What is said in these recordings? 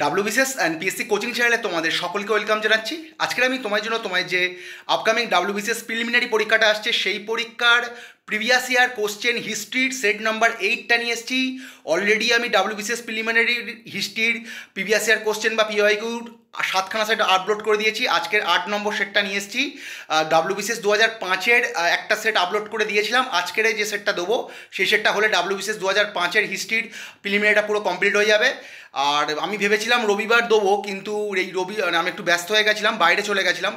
WBCS and PSC coaching চ্যানেলে তোমাদের সকলকে ওয়েলকাম জানাচ্ছি। আজকের আমি তোমার যে আপকামিং ডাব্লিউবিসিএস প্রিলিমিনারি পরীক্ষাটা আসছে সেই পরীক্ষার প্রিভিয়াস ইয়ার কোশ্চেন হিস্ট্রির সেট নাম্বার 8টা নিয়ে এসেছি। অলরেডি আমি ডাব্লিউবিসিএস প্রিলিমিনারি হিস্ট্রির প্রিভিয়াস ইয়ার কোশ্চেন বা পিওয়াইকিউর 7খানা সেট আপলোড করে দিয়েছি। আজকের 8 নম্বর সেটটা নিয়ে এসেছি। ডাব্লিউবিসিএস 2005-এর একটা সেট আপলোড করে দিয়েছিলাম। আজকের যে সেটটা দেবো সেই সেটটা হলে ডাব্লিউবিসিএস 2005-এর হিস্ট্রির প্রিলিমিনারিটা পুরো কমপ্লিট হয়ে যাবে। আর আমি ভেবেছিলাম রবিবার দেবো, কিন্তু এই আমি একটু ব্যস্ত হয়ে গেছিলাম, বাইরে চলে গেছিলাম,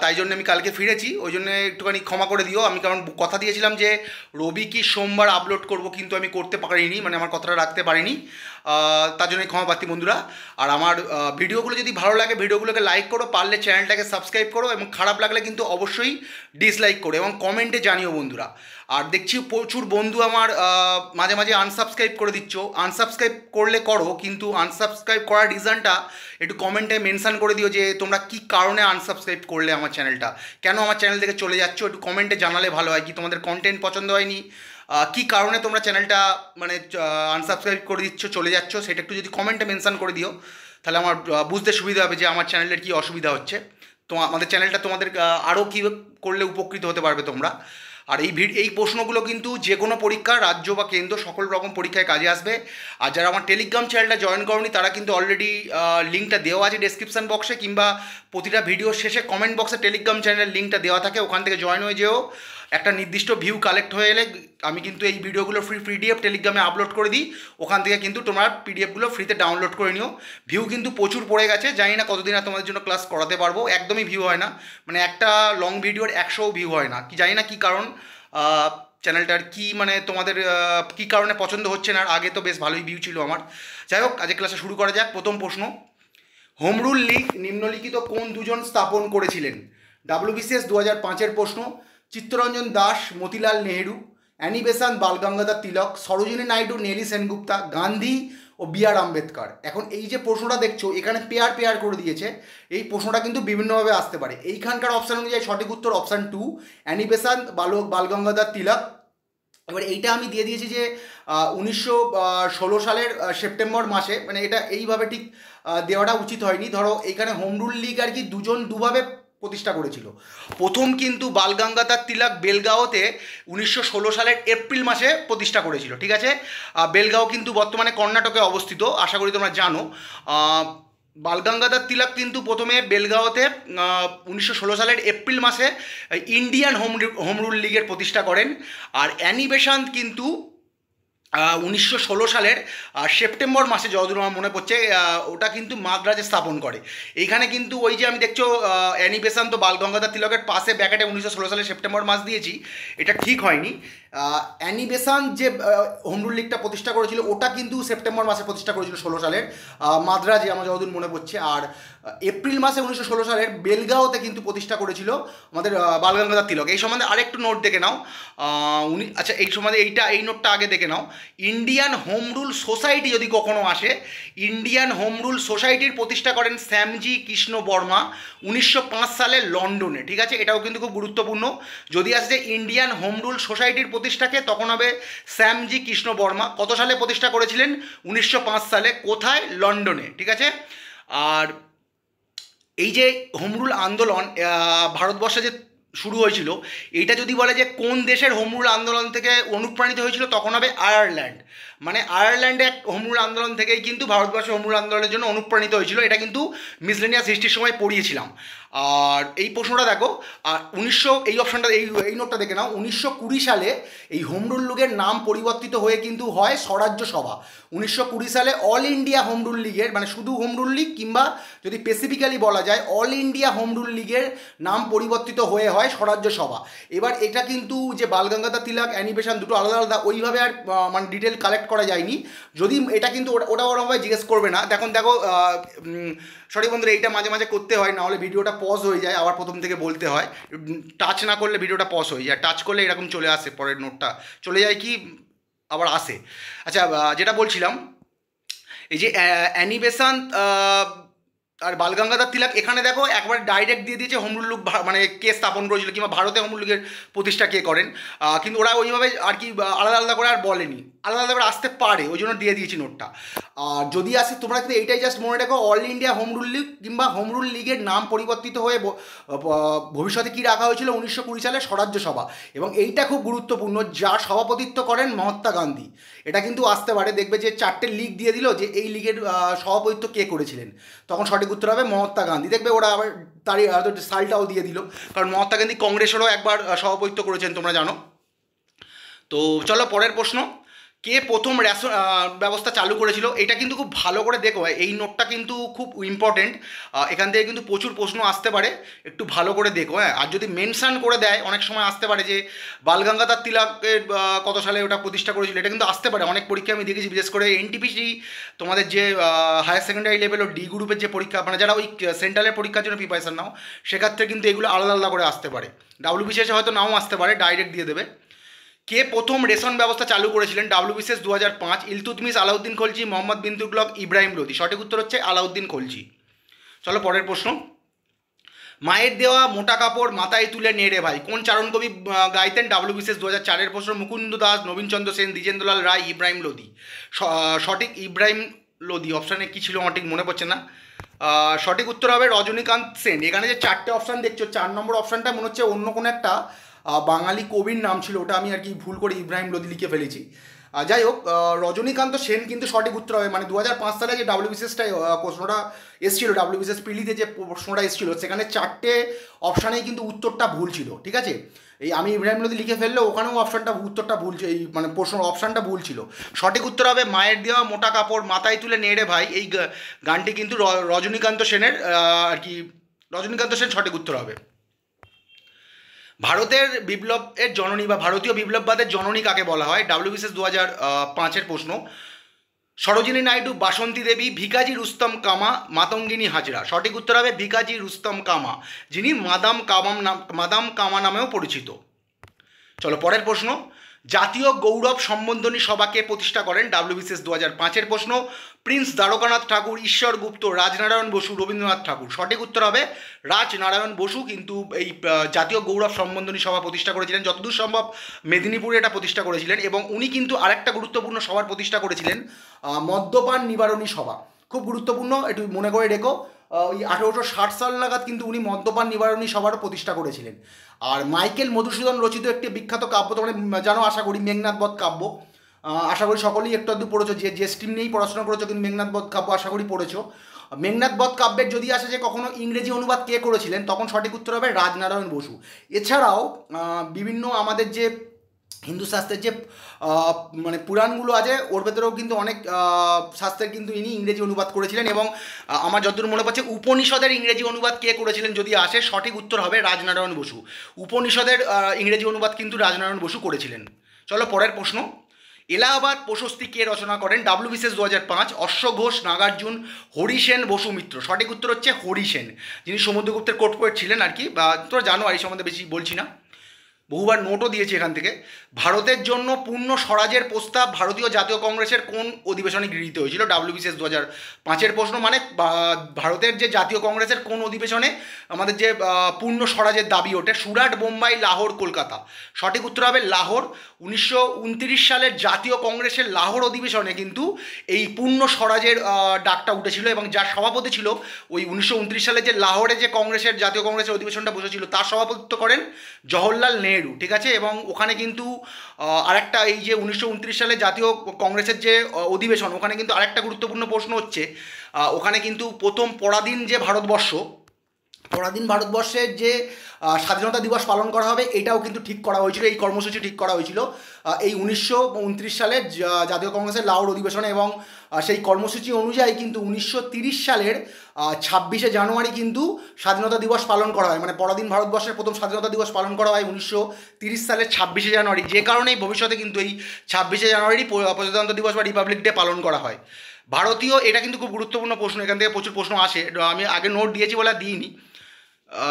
তাই জন্য আমি কালকে ফিরেছি। ওই জন্য একটুখানি ক্ষমা করে দিও। আমি কারণ কথা দিয়েছিলাম যে রবি কি সোমবার আপলোড করব, কিন্তু আমি করতে পারিনি, মানে আমার কথাটা রাখতে পারিনি। তার জন্যই ক্ষমা প্রার্থী বন্ধুরা। আর আমার ভিডিওগুলো যদি ভালো লাগে ভিডিওগুলোকে লাইক করো, পারলে চ্যানেলটাকে সাবস্ক্রাইব করো, এবং খারাপ লাগলে কিন্তু অবশ্যই ডিসলাইক করো এবং কমেন্টে জানিও বন্ধুরা। আর দেখছি প্রচুর বন্ধু আমার মাঝে মাঝে আনসাবস্ক্রাইব করে দিচ্ছ। আনসাবস্ক্রাইব করলে করো, কিন্তু আনসাবস্ক্রাইব করার রিজনটা একটু কমেন্টে মেনশান করে দিও যে তোমরা কী কারণে আনসাবস্ক্রাইব করলে আমার চ্যানেলটা, কেন আমার চ্যানেল থেকে চলে যাচ্ছ, একটু কমেন্টে জানালে ভালো হয়। কি তোমাদের কন্টেন্ট পছন্দ হয়নি, কী কারণে তোমরা চ্যানেলটা মানে আনসাবস্ক্রাইব করে দিচ্ছ, চলে যাচ্ছ, সেটা একটু যদি কমেন্টে মেনশান করে দিও, তাহলে আমার বুঝতে সুবিধা হবে যে আমার চ্যানেলের কী অসুবিধা হচ্ছে। তো আমাদের চ্যানেলটা তোমাদের আরও কী করলে উপকৃত হতে পারবে তোমরা। আর এই প্রশ্নগুলো কিন্তু যে কোনো পরীক্ষা, রাজ্য বা কেন্দ্র, সকল রকম পরীক্ষায় কাজে আসবে। আর যারা আমার টেলিগ্রাম চ্যানেলটা জয়েন করনি তারা কিন্তু অলরেডি লিঙ্কটা দেওয়া আছে ডেসক্রিপশন বক্সে, কিংবা প্রতিটা ভিডিও শেষে কমেন্ট বক্সে টেলিগ্রাম চ্যানেলের লিঙ্কটা দেওয়া থাকে, ওখান থেকে জয়েন হয়ে যেও। একটা নির্দিষ্ট ভিউ কালেক্ট হয়ে এলে আমি কিন্তু এই ভিডিওগুলো পিডিএফ টেলিগ্রামে আপলোড করে দিই, ওখান থেকে কিন্তু তোমরা পিডিএফগুলো ফ্রিতে ডাউনলোড করে নিও। ভিউ কিন্তু প্রচুর পড়ে গেছে, জানি না কতদিন আর তোমাদের জন্য ক্লাস করাতে পারবো। একদমই ভিউ হয় না, মানে একটা লং ভিডিওর 100ও ভিউ হয় না, কি জানি না কী কারণ। চ্যানেলটার কি মানে তোমাদের কী কারণে পছন্দ হচ্ছে না। আর আগে তো বেশ ভালোই ভিউ ছিল আমার। যাই হোক, আজকে ক্লাসে শুরু করা যাক। প্রথম প্রশ্ন, হোম রুল লীগ নিম্নলিখিত কোন দুজন স্থাপন করেছিলেন? ডাব্লিউবিসিএস 2005-এর প্রশ্ন। চিত্তরঞ্জন দাস, মতিলাল নেহেরু, অ্যানি বেসান্ত, বাল গঙ্গাধর তিলক, সরোজিনী নাইডু, নেলি সেনগুপ্তা, গান্ধী ও বি.আর. আম্বেদকর। এখন এই যে প্রশ্নটা দেখছো এখানে পেয়ার করে দিয়েছে। এই প্রশ্নটা কিন্তু বিভিন্নভাবে আসতে পারে। এইখানকার অপশান অনুযায়ী সঠিক উত্তর অপশান 2, অ্যানি বেসান্ত, বাল গঙ্গাধর তিলক। এবার এইটা আমি দিয়ে দিয়েছি যে 1916 সালের সেপ্টেম্বর মাসে, মানে এটা এইভাবে ঠিক দেওয়াটা উচিত হয়নি। ধরো এইখানে হোম রুল লীগ আর কি দুভাবে প্রতিষ্ঠা করেছিল। প্রথম কিন্তু বাল গঙ্গাধর তিলক বেলগাঁওতে 1916 সালের এপ্রিল মাসে প্রতিষ্ঠা করেছিল, ঠিক আছে। বেলগাঁও কিন্তু বর্তমানে কর্ণাটকে অবস্থিত, আশা করি তোমরা জানো। বাল গঙ্গাধর তিলক কিন্তু প্রথমে বেলগাঁওতে 1916 সালের এপ্রিল মাসে ইন্ডিয়ান হোম রুল লীগের প্রতিষ্ঠা করেন। আর অ্যানি বেসান্ত কিন্তু 1916 সালের সেপ্টেম্বর মাসে, যতদূর আমার মনে পড়ছে, ওটা কিন্তু মাদ্রাজে স্থাপন করে। এইখানে কিন্তু ওই যে আমি দেখছো অ্যানি বেসান্ত বাল গঙ্গাধর তিলকের পাশে ব্যাকেটে 1916 সালের সেপ্টেম্বর মাস দিয়েছি, এটা ঠিক হয়নি। অ্যানি বেসান্ত যে হোম রুল লীগটা প্রতিষ্ঠা করেছিল ওটা কিন্তু সেপ্টেম্বর মাসে প্রতিষ্ঠা করেছিল 16 সালের মাদ্রাজে, আমার যতদূর মনে পড়ছে। আর এপ্রিল মাসে 1916 সালের বেলগাঁওতে কিন্তু প্রতিষ্ঠা করেছিল আমাদের বাল গঙ্গাধর তিলক। এই সম্বন্ধে আরেকটু নোট দেখে নাও। আচ্ছা, এই সম্বন্ধে এই নোটটা আগে দেখে নাও। ইন্ডিয়ান হোম রুল সোসাইটি যদি কখনো আসে, ইন্ডিয়ান হোম রুল সোসাইটির প্রতিষ্ঠা করেন শ্যামজি কৃষ্ণ বর্মা 1905 সালে লন্ডনে, ঠিক আছে। এটাও কিন্তু খুব গুরুত্বপূর্ণ। যদি আসে যে ইন্ডিয়ান হোম রুল সোসাইটির প্রতিষ্ঠাকে, তখন হবে শ্যামজি কৃষ্ণ বর্মা। কত সালে প্রতিষ্ঠা করেছিলেন? 1905 সালে। কোথায়? লন্ডনে, ঠিক আছে। আর এই যে হোম রুল আন্দোলন ভারতবর্ষে যে শুরু হয়েছিল, এইটা যদি বলে যে কোন দেশের হোম রুল আন্দোলন থেকে অনুপ্রাণিত হয়েছিল, তখন হবে আয়ারল্যান্ড। মানে আয়ারল্যান্ডে এক হোম রুল আন্দোলন থেকেই কিন্তু ভারতবর্ষে হোম রুল আন্দোলনের জন্য অনুপ্রাণিত হয়েছিল। এটা কিন্তু মিসলেনিয়াস হিস্ট্রির সময় পড়িয়েছিলাম। আর এই প্রশ্নটা দেখো, আর এই অপশানটা এই নোটটা দেখে নাও। 1920 সালে এই হোম রুল লীগের নাম পরিবর্তিত হয়ে কিন্তু হয় স্বরাজ্য সভা। 1920 সালে অল ইন্ডিয়া হোম রুল লীগের, মানে শুধু হোম রুল লীগ, কিংবা যদি স্পেসিফিক্যালি বলা যায় অল ইন্ডিয়া হোম রুল লীগের নাম পরিবর্তিত হয়ে হয় স্বরাজ্য সভা। এবার এটা কিন্তু যে বাল গঙ্গাধর তিলক, অ্যানি বেসান্ত দুটো আলাদা আলাদা, ওইভাবে আর মানে ডিটেল কালেক্ট করা যায়নি। যদি এটা কিন্তু ওটা ওরকমভাবে জিজ্ঞেস করবে না। দেখো সরি বন্ধুরা, এইটা মাঝে মাঝে করতে হয়, নাহলে ভিডিওটা পজ হয়ে যায়, আবার প্রথম থেকে বলতে হয়। টাচ না করলে ভিডিওটা পজ হয়ে যায়, টাচ করলে এরকম চলে আসে, পরের নোটটা চলে যায়, কি আবার আসে। আচ্ছা, যেটা বলছিলাম, এই যে অ্যানি বেসান্ত আর বাল গঙ্গাধর তিলক, এখানে দেখো একবার ডাইরেক্ট দিয়ে দিয়েছে হোম রুল লীগ মানে কে স্থাপন করেছিল, কিংবা ভারতে হোম রুল লীগের প্রতিষ্ঠা কে করেন। কিন্তু ওরা ওইভাবে আর কি আলাদা আলাদা করে আর বলেনি, আলাদা আলাদা করে আসতে পারে, ওই জন্য দিয়ে দিয়েছি নোটটা। আর যদি আসে তোমরা কিন্তু এইটাই জাস্ট মনে রাখো, all India home rule league কিংবা হোম রুল লিগের নাম পরিবর্তিত হয়ে ভবিষ্যতে কী রাখা হয়েছিল 1920 সালে স্বরাজ্য সভা, এবং এইটা খুব গুরুত্বপূর্ণ, যার সভাপতিত্ব করেন মহাত্মা গান্ধী। এটা কিন্তু আসতে পারে, দেখবে যে 4টে লিগ দিয়ে দিল যে এই লিগের সভাপতিত্ব কে করেছিলেন, তখন সঠিক উত্তর হবে মহাত্মা গান্ধী। দেখবে ওরা আবার তারই সালটাও দিয়ে দিল, কারণ মহাত্মা গান্ধী কংগ্রেসেরও একবার সভাপতিত্ব করেছেন তোমরা জানো। তো চলো পরের প্রশ্ন, কে প্রথম রেশন ব্যবস্থা চালু করেছিল? এটা কিন্তু খুব ভালো করে দেখো, এই নোটটা কিন্তু খুব ইম্পর্টেন্ট, এখান থেকে কিন্তু প্রচুর প্রশ্ন আসতে পারে, একটু ভালো করে দেখো। হ্যাঁ, আর যদি মেনশান করে দেয় অনেক সময় আসতে পারে যে বালগঙ্গাধর তিলকের কত সালে ওটা প্রতিষ্ঠা করেছিল, এটা কিন্তু আসতে পারে অনেক পরীক্ষা আমি দেখেছি, বিশেষ করে এনটিপিসি তোমাদের যে হায়ার সেকেন্ডারি লেভেল ও ডি গ্রুপের যে পরীক্ষা, মানে যারা ওই সেন্ট্রালের পরীক্ষার জন্য প্রিপারেশন নাও, সেক্ষেত্রে কিন্তু এগুলো আলাদা আলাদা করে আসতে পারে। ডাব্লিউবিসিএসে হয়তো নাও আসতে পারে, ডাইরেক্ট দিয়ে দেবে। কে প্রথম রেশন ব্যবস্থা চালু করেছিলেন? ডাব্লিউবিসিএস 2005, ইলতুতমিশ, আলাউদ্দিন খলজি, মোহাম্মদ বিন তুগলক, ইব্রাহিম লোদি। সঠিক উত্তর হচ্ছে আলাউদ্দিন খলজি। চলো পরের প্রশ্ন, মায়ের দেওয়া মোটা কাপড় মাথায় তুলে নেড়ে ভাই কোন চারণ কবি গাইতেন? ডাব্লিউবিসিএস 2004 প্রশ্ন। মুকুন্দ দাস, নবীনচন্দ্র সেন, দ্বিজেন্দ্রলাল রায়, ইব্রাহিম লোদি। সঠিক ইব্রাহিম লোদি। অপশানে কী ছিল আমার ঠিক মনে পড়ছে না। সঠিক উত্তর হবে রজনীকান্ত সেন। এখানে যে 4টে অপশান দেখছো, 4 নম্বর অপশানটা মনে হচ্ছে অন্য কোনো একটা বাঙালি কবির নাম ছিল, ওটা আমি আর কি ভুল করে ইব্রাহিম লোদি লিখে ফেলেছি। যাই হোক, রজনীকান্ত সেন কিন্তু সঠিক উত্তর হবে। মানে 2005 সালে যে ডাব্লিউবিসিএসটা প্রশ্নটা এসেছিলো, ডাব্লিউবিসিএস পিলিতে যে প্রশ্নটা এসেছিলো, সেখানে 4টে অপশানেই কিন্তু উত্তরটা ভুল ছিল, ঠিক আছে। এই আমি ইব্রাহিম লোদি লিখে ফেললেও ওখানেও অপশানটা উত্তরটা ভুল, এই মানে প্রশ্ন অপশানটা ভুল ছিল। সঠিক উত্তর হবে মায়ের দেওয়া মোটা কাপড় মাথায় তুলে নেড়ে ভাই। এই গানটি কিন্তু রজনীকান্ত সেনের আর কি, রজনীকান্ত সেন সঠিক উত্তর হবে। ভারতের বিপ্লবের জননী বা ভারতীয় বিপ্লববাদের জননী কাকে বলা হয়? ডাব্লিউবিসিএস 2005 প্রশ্ন। সরোজিনী নাইডু, বাসন্তী দেবী, ভিকাজি রুস্তম কামা, মাতঙ্গিনী হাজরা। সঠিক উত্তর হবে ভিকাজি রুস্তম কামা, যিনি মাদাম কামা নামেও পরিচিত। চলো পরের প্রশ্ন, জাতীয় গৌরব সম্বন্ধনী সভাকে প্রতিষ্ঠা করেন? ডাব্লিউবিসিএস 2005 প্রশ্ন। প্রিন্স দ্বারকানাথ ঠাকুর, ঈশ্বর গুপ্ত, রাজনারায়ণ বসু, রবীন্দ্রনাথ ঠাকুর। সঠিক উত্তর হবে রাজনারায়ণ বসু কিন্তু এই জাতীয় গৌরব সম্বন্ধনী সভা প্রতিষ্ঠা করেছিলেন, যতদূর সম্ভব মেদিনীপুরে এটা প্রতিষ্ঠা করেছিলেন। এবং উনি কিন্তু আরেকটা গুরুত্বপূর্ণ সভার প্রতিষ্ঠা করেছিলেন, মদ্যপান নিবারণী সভা। খুব গুরুত্বপূর্ণ, একটু মনে করে রেখো। ওই 1860 সাল নাগাদ কিন্তু উনি মদ্যপান নিবারণী সভারও প্রতিষ্ঠা করেছিলেন। আর মাইকেল মধুসূদন রচিত একটি বিখ্যাত কাব্য তোমরা জানো আশা করি, মেঘনাদ বধ কাব্য। আশা করি সকলেই একটু আধটু পড়েছো, যে স্ট্রিম নিয়েই পড়াশোনা করেছো, কিন্তু মেঘনাদ বধ কাব্য আশা করি পড়েছো। মেঘনাদ বধ কাব্যের যদি আসে যে কখনো ইংরেজি অনুবাদ কে করেছিলেন, তখন সঠিক উত্তর হবে রাজনারায়ণ বসু। এছাড়াও বিভিন্ন আমাদের যে হিন্দু শাস্ত্রের যে মানে পুরাণগুলো আছে, ওর ভেতরেও কিন্তু অনেক শাস্ত্রের কিন্তু ইনি ইংরেজি অনুবাদ করেছিলেন। এবং আমার যতদূর মনে পড়ছে উপনিষদের ইংরেজি অনুবাদ কে করেছিলেন যদি আসে, সঠিক উত্তর হবে রাজনারায়ণ বসু। উপনিষদের ইংরেজি অনুবাদ কিন্তু রাজনারায়ণ বসু করেছিলেন। চলো পরের প্রশ্ন, এলাহাবাদ প্রশস্তি কে রচনা করেন? ডাব্লিউবিসিএস 2005, অশ্ব ঘোষ, নাগার্জুন, হরিসেন, বসু মিত্র। সঠিক উত্তর হচ্ছে হরিসেন, যিনি সমুদ্রগুপ্তের কোর্ট পোয়েট ছিলেন আর কি, বা তোমরা জানো, আর এই সম্বন্ধে বেশি বলছি না, বহুবার নোটও দিয়েছি এখান থেকে। ভারতের জন্য পূর্ণ স্বরাজের প্রস্তাব ভারতীয় জাতীয় কংগ্রেসের কোন অধিবেশনে গৃহীত হয়েছিল? ডাব্লিউবিসিএস 2005 প্রশ্ন। মানে ভারতের যে জাতীয় কংগ্রেসের কোন অধিবেশনে আমাদের যে পূর্ণ স্বরাজের দাবি ওঠে? সুরাট, বোম্বাই, লাহোর, কলকাতা। সঠিক উত্তর হবে লাহোর। 1929 সালের জাতীয় কংগ্রেসের লাহোর অধিবেশনে কিন্তু এই পূর্ণ স্বরাজের ডাকটা উঠেছিল, এবং যার সভাপতি ছিল ওই 1929 সালে যে লাহোরে যে কংগ্রেসের জাতীয় কংগ্রেসের অধিবেশনটা বসেছিল, তার সভাপতিত্ব করেন জওহরলাল নেহরু, ঠিক আছে। এবং ওখানে কিন্তু আরেকটা, এই যে 1929 সালে জাতীয় কংগ্রেসের যে অধিবেশন, ওখানে কিন্তু আরেকটা গুরুত্বপূর্ণ প্রশ্ন হচ্ছে, ওখানে কিন্তু প্রথম পরাধীন যে পরাধীন ভারতবর্ষের যে স্বাধীনতা দিবস পালন করা হবে, এটাও কিন্তু ঠিক করা হয়েছিল, এই কর্মসূচি ঠিক করা হয়েছিল এই 1929 সালের জাতীয় কংগ্রেসের লাহোর অধিবেশনে। এবং সেই কর্মসূচি অনুযায়ী কিন্তু 1930 সালের 26শে জানুয়ারি কিন্তু স্বাধীনতা দিবস পালন করা হয়। মানে পরাধীন ভারতবর্ষের প্রথম স্বাধীনতা দিবস পালন করা হয় 1930 সালের 26শে জানুয়ারি, যে কারণেই ভবিষ্যতে কিন্তু এই 26শে জানুয়ারি প্রজাতন্ত্র দিবস বা রিপাবলিক ডে পালন করা হয়। ভারতীয়, এটা কিন্তু খুব গুরুত্বপূর্ণ প্রশ্ন, এখান থেকে প্রচুর প্রশ্ন আসে, আমি আগে নোট দিয়েছি বলে দিইনি,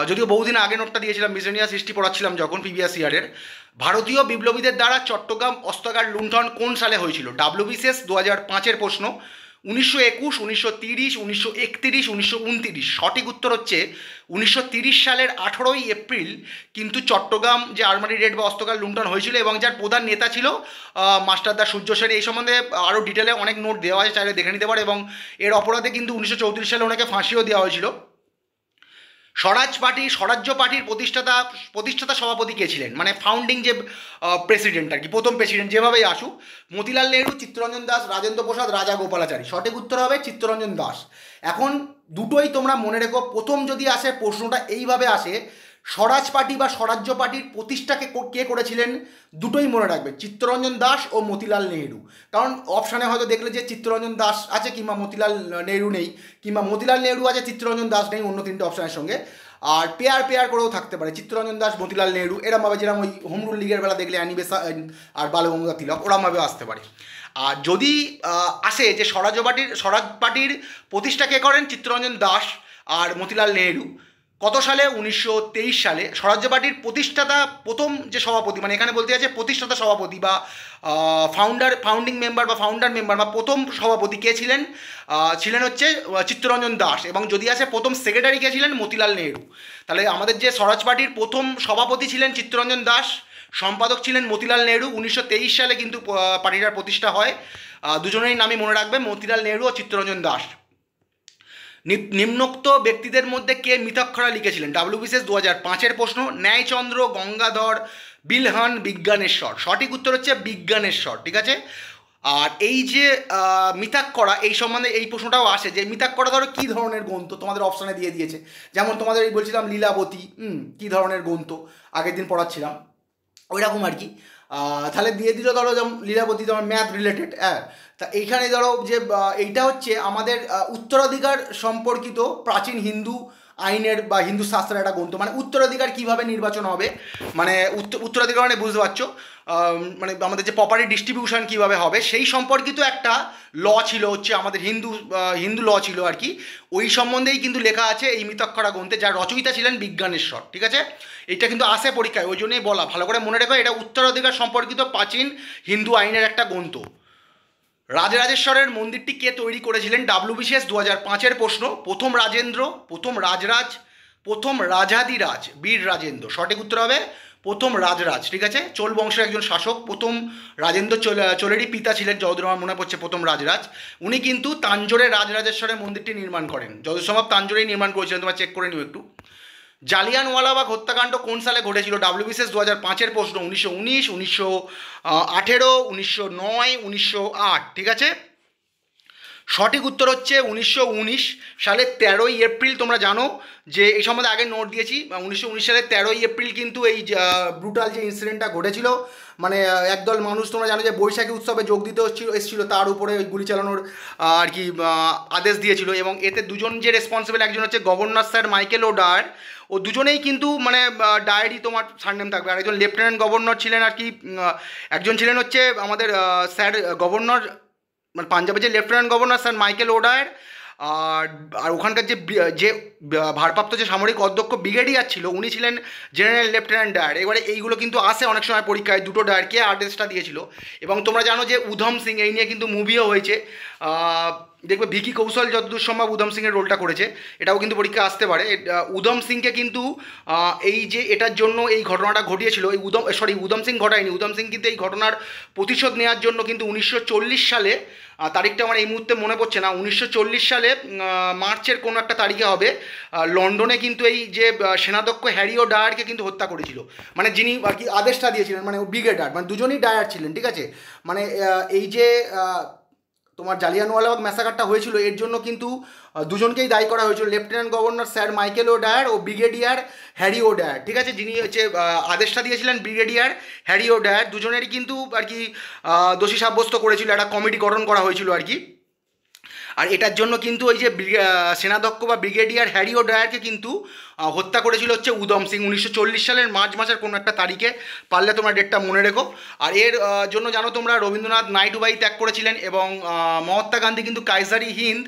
যদিও বহুদিন আগে নোটটা দিয়েছিলাম, মিসেলিনিয়াস হিস্ট্রি পড়াচ্ছিলাম যখন প্রিভিয়াস ইয়ারের। ভারতীয় বিপ্লবীদের দ্বারা চট্টগ্রাম অস্ত্রাগার লুণ্ঠন কোন সালে হয়েছিল? ডাব্লিউবিসিএস 2005 প্রশ্ন। 1921, 1930, 1931, 1929। সঠিক উত্তর হচ্ছে 1930 সালের 18ই এপ্রিল কিন্তু চট্টগ্রাম যে আর্মারি রেড বা অস্ত্রকার লুণ্ঠন হয়েছিল, এবং যার প্রধান নেতা ছিল মাস্টারদা সূর্য সেন। এই সম্বন্ধে আরও ডিটেলে অনেক নোট দেওয়া আছে, চাইলে দেখে নিতে পারে। এবং এর অপরাধে কিন্তু 1934 সালে ওনাকে ফাঁসিও দেওয়া হয়েছিল। স্বরাজ্য পার্টির প্রতিষ্ঠাতা সভাপতি কে ছিলেন, মানে ফাউন্ডিং যে প্রেসিডেন্ট আর কি, প্রথম প্রেসিডেন্ট যেভাবেই আসুক, মতিলাল নেহরু, চিত্তরঞ্জন দাস, রাজেন্দ্র প্রসাদ, রাজা গোপালাচারী। সঠিক উত্তর হবে চিত্তরঞ্জন দাস। এখন দুটোই তোমরা মনে রেখো, প্রথম যদি আসে প্রশ্নটা এইভাবে আসে, স্বরাজ পার্টি বা স্বরাজ্য পার্টির প্রতিষ্ঠাকে কে করেছিলেন, দুটোই মনে রাখবে, চিত্তরঞ্জন দাস ও মতিলাল নেহরু। কারণ অপশানে হয়তো দেখলে যে চিত্তরঞ্জন দাস আছে কিংবা মতিলাল নেহরু নেই, কিংবা মতিলাল নেহরু আছে চিত্তরঞ্জন দাস নেই অন্য তিনটে অপশানের সঙ্গে। আর পেয়ার করেও থাকতে পারে, চিত্তরঞ্জন দাস, মতিলাল নেহরু, এরমভাবে যেরকম ওই হোম রুল লিগের বেলা দেখলে অ্যানিবেসান আর বালগঙ্গাধর তিলক, ওরমভাবেও আসতে পারে। আর যদি আসে যে স্বরাজ পার্টির প্রতিষ্ঠা কে করেন, চিত্তরঞ্জন দাস আর মতিলাল নেহরু। কত সালে, 1923 সালে। স্বরাজ্য পার্টির প্রতিষ্ঠাতা প্রথম যে সভাপতি, মানে এখানে বলতে আছে প্রতিষ্ঠাতা সভাপতি বা ফাউন্ডিং মেম্বার বা ফাউন্ডার মেম্বার বা প্রথম সভাপতি কে ছিলেন, ছিলেন হচ্ছে চিত্তরঞ্জন দাস। এবং যদি আসে প্রথম সেক্রেটারি কে ছিলেন, মতিলাল নেহরু। তাহলে আমাদের যে স্বরাজ পার্টির প্রথম সভাপতি ছিলেন চিত্তরঞ্জন দাস, সম্পাদক ছিলেন মতিলাল নেহরু। 1923 সালে কিন্তু পার্টিটার প্রতিষ্ঠা হয়। দুজনেরই নামই মনে রাখবে, মতিলাল নেহরু ও চিত্তরঞ্জন দাস। নিম্নোক্ত ব্যক্তিদের মধ্যে কে মিতাক্ষরা লিখেছিলেন, WBCS 2005-এর প্রশ্ন। ন্যায়চন্দ্র, গঙ্গাধর, বিলহান, বিজ্ঞানেশ্বর। সঠিক উত্তর হচ্ছে বিজ্ঞানেশ্বর, ঠিক আছে। আর এই যে মিতাক্ষরা, এই সম্বন্ধে এই প্রশ্নটাও আসে যে মিতাক্ষরা ধরো কী ধরনের গ্রন্থ, তোমাদের অপশানে দিয়ে দিয়েছে। যেমন তোমাদের এই বলছিলাম লীলাবতী, কী ধরনের গ্রন্থ আগের দিন পড়াচ্ছিলাম, ওই রকম আর কি। তাহলে দিয়ে দিল ধরো যেমন লীলাবতী, যেমন ম্যাথ রিলেটেড। হ্যাঁ, তা এইখানে ধরো যে এইটা হচ্ছে আমাদের উত্তরাধিকার সম্পর্কিত প্রাচীন হিন্দু আইনের বা হিন্দু শাস্ত্রের একটা গ্রন্থ। মানে উত্তরাধিকার কীভাবে নির্বাচন হবে, মানে উত্তরাধিকার মানে বুঝতে পারছো, মানে আমাদের যে প্রপার্টি ডিস্ট্রিবিউশন কীভাবে হবে সেই সম্পর্কিত একটা ল ছিল, হচ্ছে আমাদের হিন্দু ল ছিল আর কি। ওই সম্বন্ধেই কিন্তু লেখা আছে এই মিতাক্ষরা গ্রন্থে, যার রচয়িতা ছিলেন বিজ্ঞানেশ্বর, ঠিক আছে। এটা কিন্তু আসে পরীক্ষায়, ওই জন্যই বলা, ভালো করে মনে রেখো, এটা উত্তরাধিকার সম্পর্কিত প্রাচীন হিন্দু আইনের একটা গ্রন্থ। রাজরাজেশ্বরের মন্দিরটি কে তৈরি করেছিলেন, WBCS 2005-এর প্রশ্ন। প্রথম রাজেন্দ্র, প্রথম রাজরাজ, প্রথম রাজাধিরাজ, বীর রাজেন্দ্র। সঠিক উত্তর হবে প্রথম রাজরাজ, ঠিক আছে। চোল বংশের একজন শাসক, প্রথম রাজেন্দ্র চোলেরই পিতা ছিলেন, যতদূর আমার মনে পড়ছে প্রথম রাজরাজ। উনি কিন্তু তাঞ্জোরে রাজরাজেশ্বরের মন্দিরটি নির্মাণ করেন, যতদূর সম্ভব তাঞ্জোরেই নির্মাণ করেছিলেন, তোমরা চেক করে নিও একটু। জালিয়ানওয়ালাবাগ হত্যাকাণ্ড কোন সালে ঘটেছিল, WBCS 2005-এর প্রশ্ন। 1919, 1918, 1909, 1908, ঠিক আছে। সঠিক উত্তর হচ্ছে 1919 সালের 13ই এপ্রিল। তোমরা জানো যে এই সম্বন্ধে আগে নোট দিয়েছি, 1919 সালের 13ই এপ্রিল কিন্তু এই ব্রুটাল যে ইনসিডেন্টটা ঘটেছিল, মানে একদল মানুষ, তোমরা জানো যে বৈশাখী উৎসবে যোগ দিতে এসেছিল, তার উপরে ওই গুলি চালানোর আর কি আদেশ দিয়েছিল। এবং এতে দুজন যে রেসপন্সিবল, একজন হচ্ছে গভর্নর স্যার মাইকেল ও ডায়ার, ও দুজনেই কিন্তু মানে ডায়েরি তোমার সারনেম থাকবে। আর একজন লেফটেন্যান্ট গভর্নর ছিলেন আর কি, একজন ছিলেন হচ্ছে আমাদের স্যার গভর্নর, মানে পাঞ্জাবের যে লেফটেন্যান্ট গভর্নর স্যার মাইকেল ওডায়ার, আর ওখানকার যে ভারপ্রাপ্ত যে সামরিক অধ্যক্ষ ব্রিগেডিয়ার ছিল, উনি ছিলেন জেনারেল লেফটেন্যান্ট ডায়ার। এবারে এইগুলো কিন্তু আসে অনেক সময় পরীক্ষায়, দুটো ডায়ার কে আদেশটা দিয়েছিল। এবং তোমরা জানো যে উধম সিং, এই নিয়ে কিন্তু মুভিও হয়েছে, দেখবে ভিকি কৌশল যতদূর সম্ভব উধম সিংয়ের রোলটা করেছে, এটাও কিন্তু পরীক্ষা আসতে পারে। উধম সিংকে কিন্তু এই যে এটার জন্য এই ঘটনাটা ঘটিয়েছিল, এই উধম সিং ঘটায়নি, উধম সিং কিন্তু এই ঘটনার প্রতিশোধ নেওয়ার জন্য কিন্তু 1940 সালে, তারিখটা আমার এই মুহূর্তে মনে পড়ছে না, 1940 সালে মার্চের কোনো একটা তারিখে হবে, লন্ডনে কিন্তু এই যে সেনাধ্যক্ষ হ্যারি ও ডায়ারকে কিন্তু হত্যা করেছিল, মানে যিনি আর কি আদেশটা দিয়েছিলেন, মানে ব্রিগেডিয়ার, মানে দুজনই ডায়ার ছিলেন, ঠিক আছে। মানে এই যে তোমার জালিয়ানওয়ালাবাগ ম্যাসাকারটা হয়েছিল, এর জন্য কিন্তু দুজনকেই দায়ী করা হয়েছিল, লেফটেন্যান্ট গভর্নর স্যার মাইকেল ও ডায়ার ও ব্রিগেডিয়ার হ্যারি ও ডায়ার, ঠিক আছে। যিনি হচ্ছে আদেশটা দিয়েছিলেন ব্রিগেডিয়ার হ্যারি ও ডায়ার, দুজনেরই কিন্তু আর কি দোষী সাব্যস্ত করেছিল, একটা কমিটি গঠন করা হয়েছিল আর কি। আর এটার জন্য কিন্তু ওই যে সেনাধ্যক্ষ বা ব্রিগেডিয়ার হ্যারি ও ডায়ারকে কিন্তু হত্যা করেছিল হচ্ছে উধম সিং 1940 সালের মার্চ মাসের কোনো একটা তারিখে, পারলে তোমরা ডেটটা মনে রেখো। আর এর জন্য জানো তোমরা রবীন্দ্রনাথ নাইটুবাই ত্যাগ করেছিলেন, এবং মহাত্মা গান্ধী কিন্তু কাইজারি হিন্দ,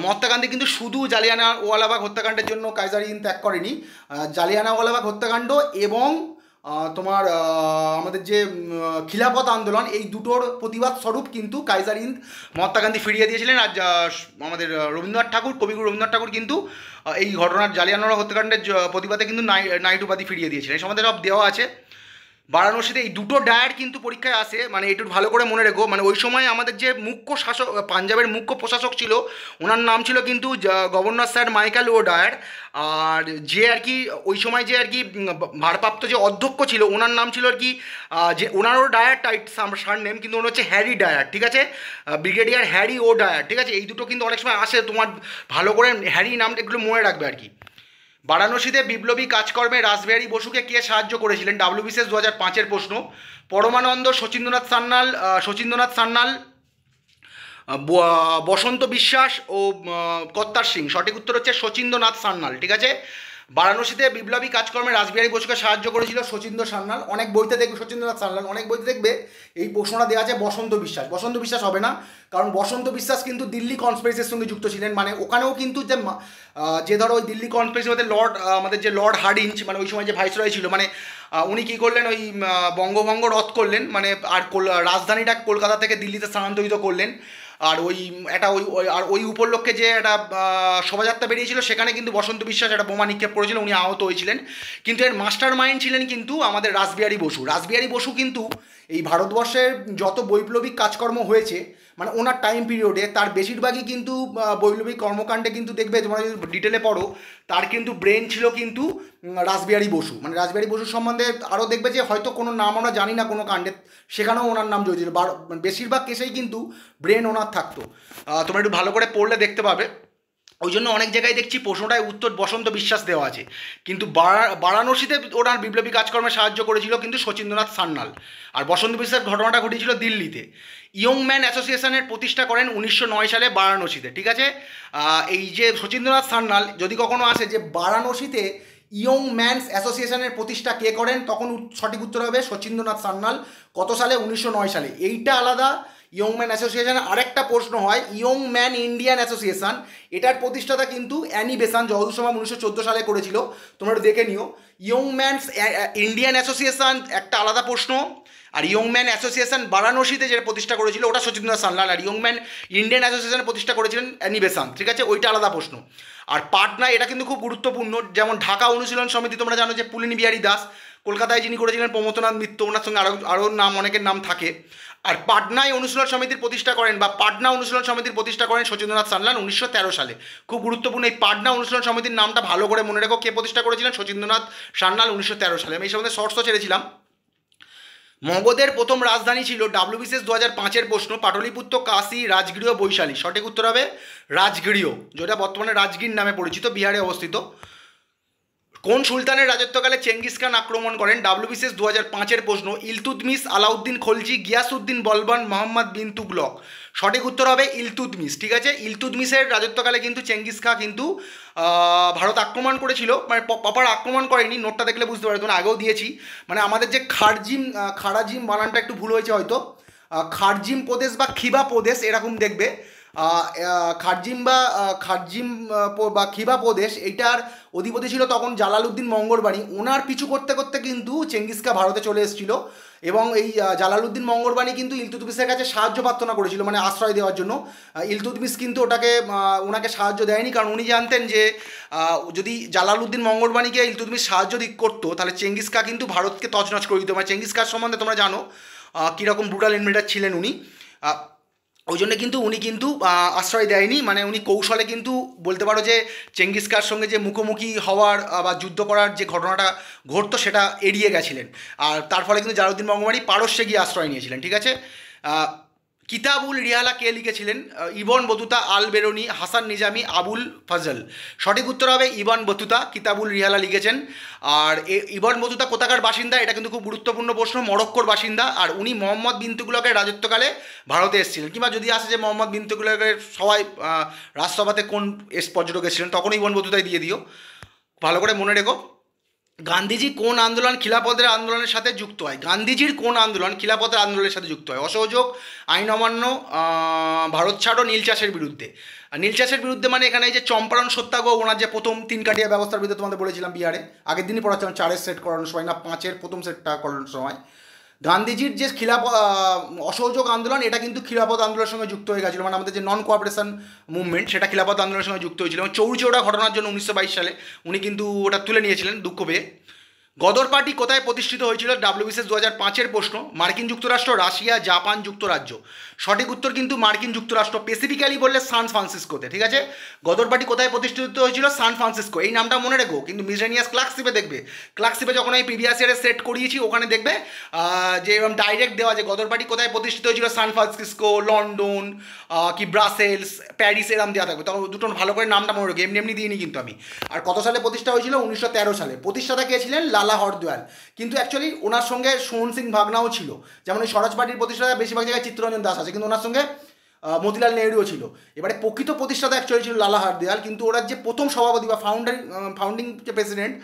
মহাত্মা গান্ধী কিন্তু শুধু জালিয়ানওয়ালাবাগ হত্যাকাণ্ডের জন্য কাইজারি হিন্দ ত্যাগ করেনি, জালিয়ানওয়ালাবাগ হত্যাকাণ্ড এবং তোমার আমাদের যে খিলাফত আন্দোলন, এই দুটোর প্রতিবাদ স্বরূপ কিন্তু কাইজার হিন্দ মহাত্মা গান্ধী ফিরিয়ে দিয়েছিলেন। আর আমাদের রবীন্দ্রনাথ ঠাকুর, কবিগুরু রবীন্দ্রনাথ ঠাকুর কিন্তু এই ঘটনার জালিয়ানওয়ালা হত্যাকাণ্ডের প্রতিবাদে কিন্তু নাইট উপাধি ফিরিয়ে দিয়েছিলেন। এই সম্বন্ধে সব দেওয়া আছে। বারাণসীতে এই দুটো ডায়ার কিন্তু পরীক্ষায় আসে, মানে একটু ভালো করে মনে রেখো। মানে ওই সময় আমাদের যে মুখ্য শাসক, পাঞ্জাবের মুখ্য প্রশাসক ছিল, ওনার নাম ছিল কিন্তু গভর্নর স্যার মাইকেল ও ডায়ার। আর যে আর কি ওই সময় যে আর কি ভারপ্রাপ্ত যে অধ্যক্ষ ছিল, ওনার নাম ছিল আর কি যে ওনারও ডায়ার টাইট সার নেম, কিন্তু ওনার হচ্ছে হ্যারি ডায়ার, ঠিক আছে, ব্রিগেডিয়ার হ্যারি ও ডায়ার, ঠিক আছে। এই দুটো কিন্তু অনেক সময় আসে, তোমার ভালো করে হ্যারি নামটা এগুলো মনে রাখবে আর কি। বারাণসীতে বিপ্লবী কাজকর্মে রাসবিহারী বসুকে কে সাহায্য করেছিলেন? ডাব্লিউবিসিএস 2005-এর প্রশ্ন। পরমানন্দ, শচীন্দ্রনাথ সান্যাল, বসন্ত বিশ্বাস ও কর্তার সিং। সঠিক উত্তর হচ্ছে শচীন্দ্রনাথ সান্যাল, ঠিক আছে। বারাণসীতে বিপ্লবী কাজকর্মে রাসবিহারী বসুকে সাহায্য করেছিল শচীন্দ্র সান্যাল। অনেক বইতে দেখবে শচীন্দ্রনাথ সান্যাল, অনেক বইতে দেখবে এই প্রশ্নটা দেওয়া আছে বসন্ত বিশ্বাস। বসন্ত বিশ্বাস হবে না, কারণ বসন্ত বিশ্বাস কিন্তু দিল্লি কনস্পিরেসির সঙ্গে যুক্ত ছিলেন। মানে ওখানেও কিন্তু যে ধরো ওই দিল্লি কনস্পিরেসির মধ্যে আমাদের যে লর্ড হার্ডিঞ্জ, মানে ওই সময় যে ভাইসরয় ছিল, মানে উনি কী করলেন, ওই বঙ্গভঙ্গ রদ করলেন, মানে আর রাজধানীটা কলকাতা থেকে দিল্লিতে স্থানান্তরিত করলেন। আর ওই উপলক্ষে যে একটা শোভাযাত্রা বেরিয়েছিল, সেখানে কিন্তু বসন্ত বিশ্বাস একটা বোমা নিক্ষেপ করেছিল, উনি আহত হয়েছিলেন। কিন্তু এর মাস্টার মাইন্ড ছিলেন কিন্তু আমাদের রাসবিহারী বসু। রাসবিহারী বসু কিন্তু এই ভারতবর্ষের যত বৈপ্লবিক কাজকর্ম হয়েছে, মানে ওনার টাইম পিরিয়ডে, তার বেশিরভাগই কিন্তু বৈপ্লবিক কর্মকাণ্ডে কিন্তু দেখবে, তোমরা যদি ডিটেলে পড়ো, তার কিন্তু ব্রেন ছিল কিন্তু রাসবিহারী বসু। মানে রাসবিহারী বসুর সম্বন্ধে আরও দেখবে যে হয়তো কোনো নাম আমরা জানি না কোনো কাণ্ডে, সেখানেও ওনার নাম জড়িয়েছিল। বেশিরভাগ কেসেই কিন্তু ব্রেন ওনার থাকতো। তোমরা একটু ভালো করে পড়লে দেখতে পাবে। ওই জন্য অনেক জায়গায় দেখছি প্রশ্নটায় উত্তর বসন্ত বিশ্বাস দেওয়া আছে, কিন্তু বারাণসীতে ওনার বিপ্লবী কাজকর্মে সাহায্য করেছিল কিন্তু শচীন্দ্রনাথ সান্যাল। আর বসন্ত বিশ্বাস ঘটনাটা ঘটেছিল দিল্লিতে। ইয়ং ম্যান অ্যাসোসিয়েশনের প্রতিষ্ঠা করেন 1909 সালে বারাণসীতে, ঠিক আছে। এই যে শচীন্দ্রনাথ সান্যাল যদি কখনো আসে যে বারাণসীতে ইয়ং ম্যানস অ্যাসোসিয়েশনের প্রতিষ্ঠা কে করেন, তখন সঠিক উত্তর হবে শচীন্দ্রনাথ সান্যাল। কত সালে? 1909 সালে। এইটা আলাদা। ইয়ং ম্যান অ্যাসোসিয়েশন আরেকটা প্রশ্ন হয়, ইয়ং ম্যান ইন্ডিয়ান অ্যাসোসিয়েশন, এটার প্রতিষ্ঠাতা কিন্তু অ্যানি বেসান্ট যদুর সময় 1914 সালে করেছিল। তোমরা একটু দেখে নিও। ইয়ং ম্যানস ইন্ডিয়ান অ্যাসোসিয়েশন একটা আলাদা প্রশ্ন, আর ইয়ং ম্যান অ্যাসোসিয়েশন বারাণসীতে যেটা প্রতিষ্ঠা করেছিল ওটা শচীন্দ্রনাথ সান্যাল, আর ইয়ং ম্যান ইন্ডিয়ান অ্যাসোসিয়েশন প্রতিষ্ঠা করেছিলেন অ্যানি বেসান্ট, ঠিক আছে, ওইটা আলাদা প্রশ্ন। আর পাটনা, এটা কিন্তু খুব গুরুত্বপূর্ণ। যেমন ঢাকা অনুশীলন সমিতি, তোমরা জানো যে পুলিনী বিহারী দাস, কলকাতায় যিনি করেছিলেন প্রমথনাথ মিত্র, ওনার সঙ্গে আরও নাম, অনেকের নাম থাকে। আর পাটনায় অনুশীলন সমিতির প্রতিষ্ঠা করেন, বা পাটনা অনুশীলন সমিতির প্রতিষ্ঠা করেন শচীন্দ্রনাথ সান্যাল 1913 সালে। খুব গুরুত্বপূর্ণ, এই পাটনা অনুশীলন সমিতির নামটা ভালো করে মনে রেখো, কে প্রতিষ্ঠা করেছিলেন? শচীন্দ্রনাথ সান্যাল 1913 সালে। আমি এই সম্বন্ধে শর্টসও ছেড়েছিলাম। মগধের প্রথম রাজধানী ছিল, ডাব্লিউবিসিএস 2005-এর প্রশ্ন, পাটলিপুত্র, কাশী, রাজগৃহ, বৈশালী। সঠিক উত্তর হবে রাজগৃহ, যেটা বর্তমানে রাজগীর নামে পরিচিত, বিহারে অবস্থিত। কোন সুলতানের রাজত্বকালে চেঙ্গিস খান আক্রমণ করেন? ডাব্লিউবিসিএস 2005-এর প্রশ্ন, ইলতুৎমিশ, আলাউদ্দিন খলজি, গিয়াসউদ্দিন বলবান, মোহাম্মদ বিন তুগলক। সঠিক উত্তর হবে ইলতুৎমিশ, ঠিক আছে। ইলতুৎমিশের রাজত্বকালে কিন্তু চেঙ্গিস খান কিন্তু ভারত আক্রমণ করেছিল, মানে প্রপার আক্রমণ করেনি, নোটটা দেখলে বুঝতে পারবে, তোমরা আগেও দিয়েছি। মানে আমাদের যে খারাজিম বানানটা একটু ভুল হয়েছে হয়তো, খারজিম প্রদেশ বা খিবা প্রদেশ এরকম দেখবে। খারজিম বা খিবা প্রদেশ, এইটার অধিপতি ছিল তখন জালালউদ্দিন মঙ্গলবাড়ি। ওনার পিছু করতে করতে কিন্তু চেঙ্গিস খান ভারতে চলে এসেছিল, এবং এই জালালউদ্দিন মঙ্গলবাড়ি কিন্তু ইলতুৎমিশের কাছে সাহায্য প্রার্থনা করেছিল, মানে আশ্রয় দেওয়ার জন্য। ইলতুৎমিশ কিন্তু ওনাকে সাহায্য দেয়নি, কারণ উনি জানতেন যে যদি জালালউদ্দিন মঙ্গলবাড়িকে ইলতুৎমিশ সাহায্য করতো, তাহলে চেঙ্গিস খান কিন্তু ভারতকে তছনছ করে দিত। মানে চেঙ্গিস খান সম্বন্ধে তোমরা জানো কীরকম ব্রুটাল ইনভেডার ছিলেন উনি। ওই জন্য কিন্তু উনি কিন্তু আশ্রয় দেয়নি, মানে উনি কৌশলে কিন্তু বলতে পারো যে চেঙ্গিস খানের সঙ্গে যে মুখোমুখি হওয়ার বা যুদ্ধ করার যে ঘটনাটা ঘটতো সেটা এড়িয়ে গেছিলেন। আর তার ফলে কিন্তু জালালউদ্দিন মঙ্গলবাড়ি পারস্যে গিয়ে আশ্রয় নিয়েছিলেন, ঠিক আছে। কিতাবুল রিহালা কে লিখেছিলেন? ইবন বতুতা, আল বেরুনি, হাসান নিজামি, আবুল ফজল। সঠিক উত্তর হবে ইবন বতুতা, কিতাবুল রিহালা লিখেছেন। আর ইবন বতুতা কোথাকার বাসিন্দা? এটা কিন্তু খুব গুরুত্বপূর্ণ প্রশ্ন, মরক্কোর বাসিন্দা। আর উনি মোহাম্মদ বিন তুগলকের রাজত্বকালে ভারতে এসেছিলেন, কিংবা যদি আসে যে মোহাম্মদ বিন তুগলকের সবাই রাজসভাতে কোন পর্যটক এসেছিলেন, তখন ইবন বতুতাই দিয়ে দিও, ভালো করে মনে রেখো। গান্ধীজি কোন আন্দোলন খিলাফতের আন্দোলনের সাথে যুক্ত হয়? গান্ধীজির কোন আন্দোলন খিলাফতের আন্দোলনের সাথে যুক্ত হয়? অসহযোগ, আইন অমান্য, ভারত ছাড়ো, নীল চাষের বিরুদ্ধে। আর নীল চাষের বিরুদ্ধে মানে এখানে এই যে চম্পারণ সত্যাগ্রহ, ওনার যে প্রথম 3 কাঠিয়া ব্যবস্থার বিরুদ্ধে তোমাদের বলেছিলাম বিহারে, আগের দিনই পড়াচ্ছিলাম 4-এর সেট করানোর সময়, না 5-এর প্রথম সেটটা করানোর সময়। গান্ধীজির যে অসহযোগ আন্দোলন, এটা কিন্তু খিলাফত আন্দোলনের সঙ্গে যুক্ত হয়ে গেছিলো, মানে আমাদের যে নন কোঅপারেশন মুভমেন্ট, সেটা খিলাফত আন্দোলনের সঙ্গে যুক্ত হয়েছিল। এবং চৌরিচৌরা ঘটনার জন্য 1922 সালে উনি কিন্তু ওটা তুলে নিয়েছিলেন দুঃখ পেয়ে। গদর পার্টি কোথায় প্রতিষ্ঠিত হয়েছিল? ডাব্লিউবিসিএস 2005-এর প্রশ্ন। মার্কিন যুক্তরাষ্ট্র, রাশিয়া, জাপান, যুক্তরাজ্য। সঠিক উত্তর কিন্তু মার্কিন যুক্তরাষ্ট্র, স্পেসিফিক্যালি বললে সান ফ্রান্সিসকোতে। ঠিক আছে, গদর পার্টি কোথায় প্রতিষ্ঠিত হয়েছিল? San Francisco. এই নামটা মনে রেখো, কিন্তু মিসলেনিয়াস ক্লার্কশিপে দেখবে, ক্লার্কশিপে যখন আমি প্রিভিয়াস ইয়ারে সেট করিয়েছি ওখানে দেখবে যে এরকম ডাইরেক্ট দেওয়া যে গদর পার্টি কোথায় প্রতিষ্ঠিত হয়েছিল, সান ফ্রান্সিসকো, লন্ডন, কি ব্রাসেলস, প্যারিস, এরম দেওয়া থাকবে। তখন দুটো ভালো করে নামটা মনে রেখো, এমনি এমনি দিইনি কিন্তু আমি। আর কত সালে প্রতিষ্ঠা হয়েছিল? 1913 সালে। প্রতিষ্ঠাতা কে ছিলেন? লালা হরদয়াল। কিন্তু অ্যাকচুয়ালি ওনার সঙ্গে সোহন সিং ভাগনাও ছিল। যেমন ওই স্বরাজ পার্টির প্রতিষ্ঠাতা বেশিরভাগ জায়গায় চিত্তরঞ্জন দাস আছে, কিন্তু ওনার সঙ্গে মতিলাল নেহরুও ছিল। এবারে প্রকৃত প্রতিষ্ঠাতা অ্যাকচুয়ালি ছিল লালা হরদয়াল, কিন্তু ওনার যে প্রথম সভাপতি বা ফাউন্ডিং যে প্রেসিডেন্ট,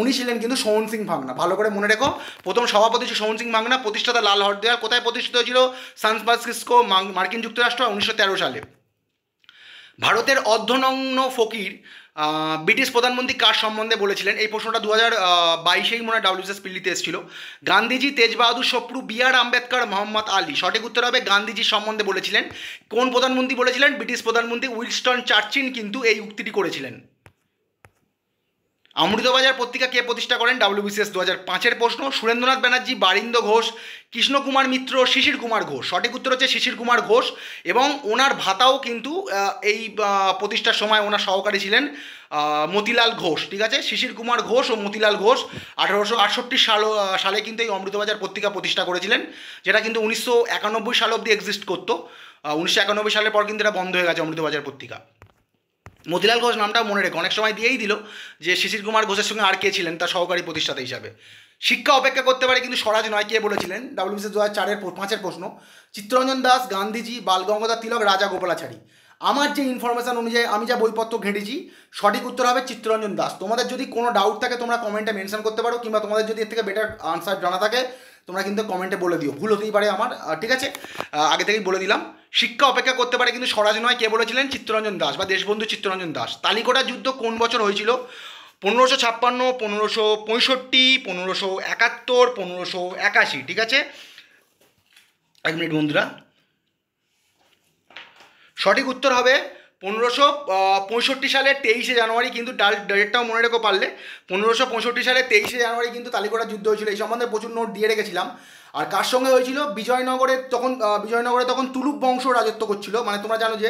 উনি ছিলেন কিন্তু সোহন সিং ভাগনা। ভালো করে মনে রেখো, প্রথম সভাপতি ছিল সোহন সিং ভাগনা, প্রতিষ্ঠাতা লাল হরদয়াল। কোথায় প্রতিষ্ঠিত হয়েছিল? সান ফ্রান্সিসকো, মার্কিন যুক্তরাষ্ট্র, 1913 সালে। ভারতের অর্ধনগ্ন ফকির ব্রিটিশ প্রধানমন্ত্রী কার সম্বন্ধে বলেছিলেন? এই প্রশ্নটা 2022-এই মনে হয় ডাব্লিউবিসিএস পিল্লিতে এসেছিল। গান্ধীজি, তেজ বাহাদুর সপ্রু, বি.আর. আম্বেদকর, মোহাম্মদ আলী। সঠিক উত্তর হবে গান্ধীজির সম্বন্ধে বলেছিলেন। কোন প্রধানমন্ত্রী বলেছিলেন? ব্রিটিশ প্রধানমন্ত্রী উইনস্টন চার্চিল কিন্তু এই উক্তিটি করেছিলেন। অমৃতবাজার পত্রিকা কে প্রতিষ্ঠা করেন? ডাব্লিউবিসিএস 2005-এর প্রশ্ন। সুরেন্দ্রনাথ ব্যানার্জি, বারিন্দ ঘোষ, কৃষ্ণকুমার মিত্র, শিশির কুমার ঘোষ। সঠিক উত্তর হচ্ছে শিশির কুমার ঘোষ। এবং ওনার ভাতাও কিন্তু এই প্রতিষ্ঠার সময় ওনার সহকারী ছিলেন মতিলাল ঘোষ। ঠিক আছে, শিশির কুমার ঘোষ ও মতিলাল ঘোষ 1868 সালে কিন্তু এই অমৃতবাজার পত্রিকা প্রতিষ্ঠা করেছিলেন, যেটা কিন্তু 1991 সাল অবধি এক্সিস্ট করতো। 1991 সালের পর কিন্তু এটা বন্ধ হয়ে গেছে অমৃতবাজার পত্রিকা। মতিলাল ঘোষ নামটা মনে রেখে, অনেক সময় দিয়েই দিল যে শিশির কুমার ঘোষের সঙ্গে আর কে ছিলেন তার সহকারী প্রতিষ্ঠাতা হিসাবে। শিক্ষা অপেক্ষা করতে পারে কিন্তু স্বরাজ নয়, কে বলেছিলেন? ডাব্লিউবিসিএস 2005-এর প্রশ্ন। চিত্তরঞ্জন দাস, গান্ধীজি, বাল গঙ্গাধর তিলক, রাজা গোপালাচারী। আমার যে ইনফরমেশান অনুযায়ী আমি যা বইপত্র ঘেঁটেছি, সঠিক উত্তর হবে চিত্তরঞ্জন দাস। তোমাদের যদি কোনো ডাউট থাকে তোমরা কমেন্টে মেনশন করতে পারো, কিংবা তোমাদের যদি এর থেকে বেটার আনসার জানা থাকে তোমরা কিন্তু কমেন্টে বলে দিও, ভুল হতেই পারে আমার, ঠিক আছে, আগে থেকেই বলে দিলাম। শিক্ষা অপেক্ষা করতে পারে কিন্তু স্বরাজ নয়, কে বলেছিলেন? চিত্তরঞ্জন দাস বা দেশবন্ধু চিত্তরঞ্জন দাস। তালিকোটা যুদ্ধ কোন বছর হয়েছিল? 1556, 1565, 1571, 1581। ঠিক আছে, এক মিনিট বন্ধুরা, সঠিক উত্তর হবে 1565 সালের 23শে জানুয়ারি। কিন্তু ডেটটাও মনে রেখো পারলে, 1565 সালে 23শে জানুয়ারি কিন্তু তালিকোটা যুদ্ধ হয়েছিল। এই সম্বন্ধে প্রচুর নোট দিয়ে রেখেছিলাম। আর কার সঙ্গে হয়েছিল? বিজয়নগরে তখন তুলুক বংশ রাজত্ব করছিল। মানে তোমরা জানো যে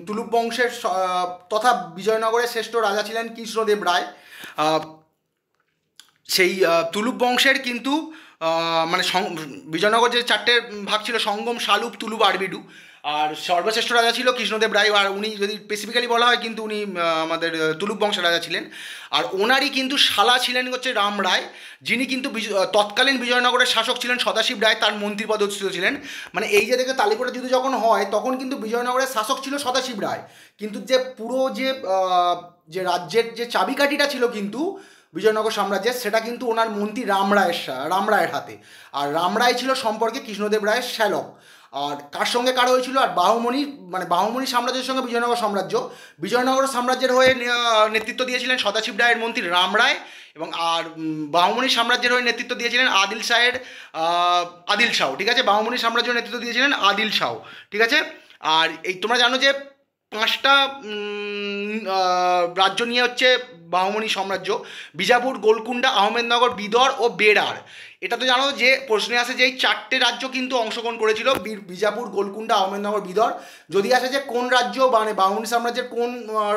তুলুক বংশের তথা বিজয়নগরের শ্রেষ্ঠ রাজা ছিলেন কৃষ্ণদেব রায়। সেই তুলুক বংশের কিন্তু মানে বিজয়নগর যে 4টে ভাগ ছিল, সঙ্গম, শালুপ, তুলুপ, আরবিডু। আর সর্বশ্রেষ্ঠ রাজা ছিল কৃষ্ণদেব রায়। আর উনি যদি স্পেসিফিক্যালি বলা হয় কিন্তু উনি আমাদের তুলুক বংশের রাজা ছিলেন। আর ওনারই কিন্তু শালা ছিলেন হচ্ছে রাম রায়, যিনি কিন্তু তৎকালীন বিজয়নগরের শাসক ছিলেন সদাশিব রায়, তার মন্ত্রী পদস্থিত ছিলেন। মানে এই যে দেখে তালিকোটা যুদ্ধ যখন হয় তখন কিন্তু বিজয়নগরের শাসক ছিল সদাশিব রায়, কিন্তু যে পুরো যে রাজ্যের যে চাবিকাঠিটা ছিল কিন্তু বিজয়নগর সাম্রাজ্যের, সেটা কিন্তু ওনার মন্ত্রী রাম রায়ের হাতে। আর রাম রায় ছিল সম্পর্কে কৃষ্ণদেব রায়ের শ্যালক। আর কার সঙ্গে কার হয়েছিল? আর বাহুমণি সাম্রাজ্যের সঙ্গে বিজয়নগর সাম্রাজ্যের হয়ে নেতৃত্ব দিয়েছিলেন সদাশিব রায়ের মন্ত্রী রাম রায়। এবং আর বাহুমণি সাম্রাজ্যের হয়ে নেতৃত্ব দিয়েছিলেন আদিল শাহ। ঠিক আছে, বাহুমণি সাম্রাজ্যের নেতৃত্ব দিয়েছিলেন আদিল শাহ। ঠিক আছে, আর এই তোমরা জানো যে 5টা রাজ্য নিয়ে হচ্ছে বাহুমণি সাম্রাজ্য: বিজাপুর, গোলকুন্ডা, আহমেদনগর, বিদর ও বেড়ার। এটা তো জানো যে প্রশ্নে আসে যে এই 4টে রাজ্য কিন্তু অংশগ্রহণ করেছিল, বিজাপুর, গোলকুন্ডা, আহমেদনগর, বিদর। যদি আসে যে কোন রাজ্য, মানে বাহুমণি সাম্রাজ্যের কোন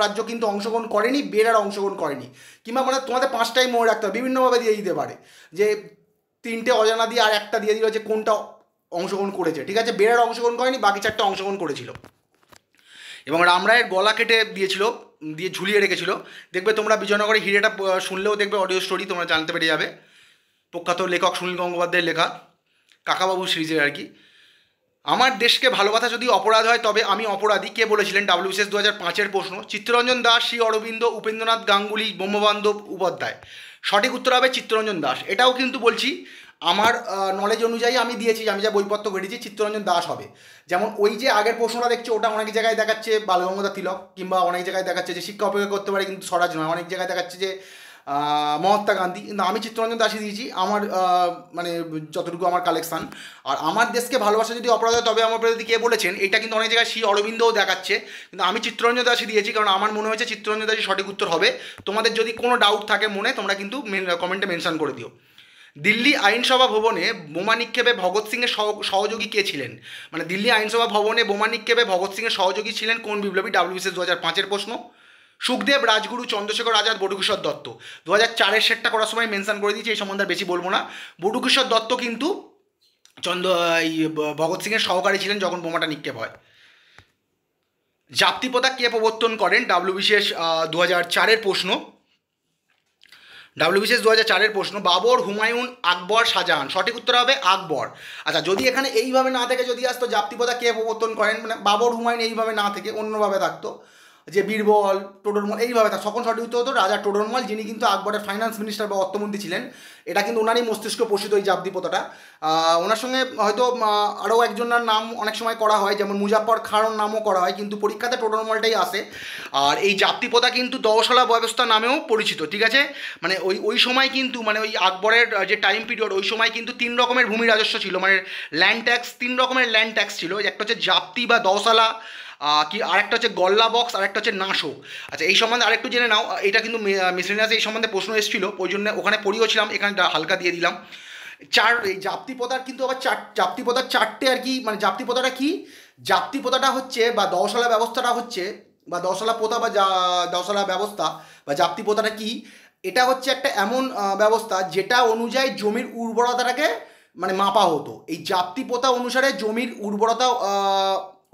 রাজ্য কিন্তু অংশগ্রহণ করেনি, বেড়ার অংশগ্রহণ করেনি। কিংবা মানে তোমাদের 5টাই মনে রাখতে হবে, বিভিন্নভাবে দিয়ে দিতে পারে, যে 3টে অজানা দিয়ে আর একটা দিয়ে দিল যে কোনটা অংশগ্রহণ করেছে। ঠিক আছে, বেড়ার অংশগ্রহণ করেনি, বাকি 4টা অংশগ্রহণ করেছিল। এবং রামরায়ের গলা কেটে দিয়ে ঝুলিয়ে রেখেছিল। দেখবে তোমরা বিজয়নগরের হিরেটা শুনলেও দেখবে অডিও স্টোরি তোমরা জানতে পেরে যাবে। প্রখ্যাত লেখক সুনীল গঙ্গোপাধ্যায়ের লেখা, কাকাবাবু সিরিজের আর কি। আমার দেশকে ভালোবাসা যদি অপরাধ হয় তবে আমি অপরাধী, কে বলেছিলেন? ডাব্লিউবিসিএস 2005-এর প্রশ্ন। চিত্তরঞ্জন দাস, শ্রী অরবিন্দ, উপেন্দ্রনাথ গাঙ্গুলি, ব্রহ্মবান্ধব উপাধ্যায়। সঠিক উত্তর হবে চিত্তরঞ্জন দাস। এটাও কিন্তু বলছি আমার নলেজ অনুযায়ী আমি দিয়েছি, আমি যা বইপত্র ঘেটেছি, চিত্তরঞ্জন দাস হবে। যেমন ওই যে আগের প্রশ্নটা দেখছো, ওটা অনেক জায়গায় দেখাচ্ছে বালগঙ্গাধর তিলক, কিংবা অনেক জায়গায় দেখাচ্ছে যে শিক্ষা অপেক্ষা করতে পারে কিন্তু স্বরাজ নয়, অনেক জায়গায় দেখাচ্ছে যে মহাত্মা গান্ধী, কিন্তু আমি চিত্তরঞ্জন দাসই দিয়েছি আমার মানে যতটুকু আমার কালেকশান। আর আমার দেশকে ভালোবাসা যদি অপরাধ হয় তবে আমার প্রতি কে বলেছেন, এটা কিন্তু অনেক জায়গায় শ্রী অরবিন্দও দেখাচ্ছে, কিন্তু আমি চিত্তরঞ্জন দাসই দিয়েছি, কারণ আমার মনে হয়েছে চিত্তরঞ্জন দাসই সঠিক উত্তর হবে। তোমাদের যদি কোনো ডাউট থাকে মনে, তোমরা কিন্তু কমেন্টে মেনশন করে দিও। দিল্লি আইনসভা ভবনে বোমা নিক্ষেপে ভগৎ সিংয়ের সহযোগী কে ছিলেন? মানে দিল্লি আইনসভা ভবনে বোমা নিক্ষেপে ভগৎ সিংয়ের সহযোগী ছিলেন কোন বিপ্লবী? ডাব্লিউবিসিএস 2005-এর প্রশ্ন। সুখদেব, রাজগুরু, চন্দ্রশেখর আজাদ, বটুকেশ্বর দত্ত। 2004-এর সেটটা করার সময় মেনশন করে দিয়েছি, এই সম্বন্ধে বেশি বলবো না। বটুকেশ্বর দত্ত কিন্তু ভগৎ সিংয়ের সহকারী ছিলেন যখন বোমাটা নিক্ষেপ হয়। জাপ্তি প্রথা কে প্রবর্তন করেন? ডাব্লিউবিসিএস 2004-এর প্রশ্ন। ডাব্লিউবিসিএস 2004-এর প্রশ্ন। বাবর, হুমায়ুন, আকবর, শাহজাহান। সঠিক উত্তর হবে আকবর। আচ্ছা, যদি এখানে এইভাবে না থেকে যদি আসতো জাপ্তি প্রথা কে প্রবর্তন করেন, মানে বাবর হুমায়ুন এইভাবে না থেকে অন্যভাবে থাকতো, যে বীরবল, টোডরমল এইভাবে থাকতো, তখন সঠিক উত্তর হতো রাজা টোডরমল, যিনি কিন্তু আকবরের ফাইন্যান্স মিনিস্টার বা অর্থমন্ত্রী ছিলেন। এটা কিন্তু ওনারই মস্তিষ্ক পোষিত এই জাপ্তি প্রথাটা। ওনার সঙ্গে হয়তো আরও একজনের নাম অনেক সময় করা হয়, যেমন মুজাফফর খাঁর নামও করা হয়, কিন্তু পরীক্ষাতে টোডরমলটাই আসে। আর এই জাপ্তি প্রথা কিন্তু দশলা ব্যবস্থা নামেও পরিচিত, ঠিক আছে? মানে ওই সময় কিন্তু, মানে ওই আকবরের যে টাইম পিরিয়ড, ওই সময় কিন্তু 3 রকমের ভূমি রাজস্ব ছিল, মানে ল্যান্ড ট্যাক্স, 3 রকমের ল্যান্ড ট্যাক্স ছিল। একটা হচ্ছে জাপ্তি বা দশলা, কি আরেকটা হচ্ছে গল্লা বক্স, আরেকটা হচ্ছে নাশক। আচ্ছা, এই সম্বন্ধে আরেকটু জেনে নাও, এটা কিন্তু মিসলেনিয়াসে এই সম্বন্ধে প্রশ্ন এসেছিল, ওই জন্য ওখানে পড়িয়েছিলাম, এখানে হালকা দিয়ে দিলাম। এই জাপ্তি প্রথার কিন্তু আবার জাপ্তি প্রথার 4টে আর কি, মানে জাপ্তি প্রথাটা কি? জাপ্তি প্রথাটা হচ্ছে, বা দশলা ব্যবস্থাটা হচ্ছে, বা দশলা প্রথা বা দশলা ব্যবস্থা বা জাপ্তি প্রথাটা কি? এটা হচ্ছে একটা এমন ব্যবস্থা যেটা অনুযায়ী জমির উর্বরতাটাকে মানে মাপা হতো। এই জাপ্তি প্রথা অনুসারে জমির উর্বরতা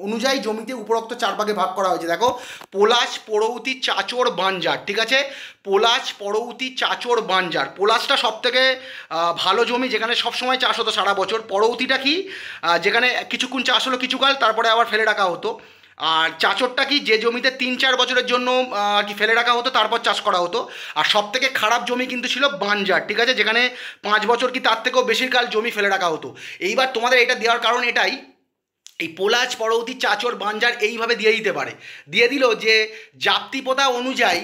অনুযায়ী জমিতে উপরোক্ত 4 ভাগে ভাগ করা হয়েছে। দেখো, পোলাশ, পড়ৌতি, চাচর, বাঞ্জার, ঠিক আছে? পোলাশ, পড়ৌতি, চাচর, বাঞ্জার। পোলাশটা সব থেকে ভালো জমি, যেখানে সবসময় চাষ হতো সারা বছর। পড়ৌতিটা কি? যেখানে কিছুক্ষণ চাষ হলো কিছুকাল, তারপরে আবার ফেলে রাখা হতো। আর চাচরটা কি? যে জমিতে 3-4 বছরের জন্য আর কি ফেলে রাখা হতো, তারপর চাষ করা হতো। আর সব থেকে খারাপ জমি কিন্তু ছিল বাঞ্জার, ঠিক আছে? যেখানে 5 বছর কি তার থেকেও বেশিকাল জমি ফেলে রাখা হতো। এইবার তোমাদের এটা দেওয়ার কারণ এটাই, এই পোলাজ, পরবর্তী, চাচর, বাঞ্জার এইভাবে দিয়ে দিতে পারে। দিয়ে দিল যে জাপ্তি প্রথা অনুযায়ী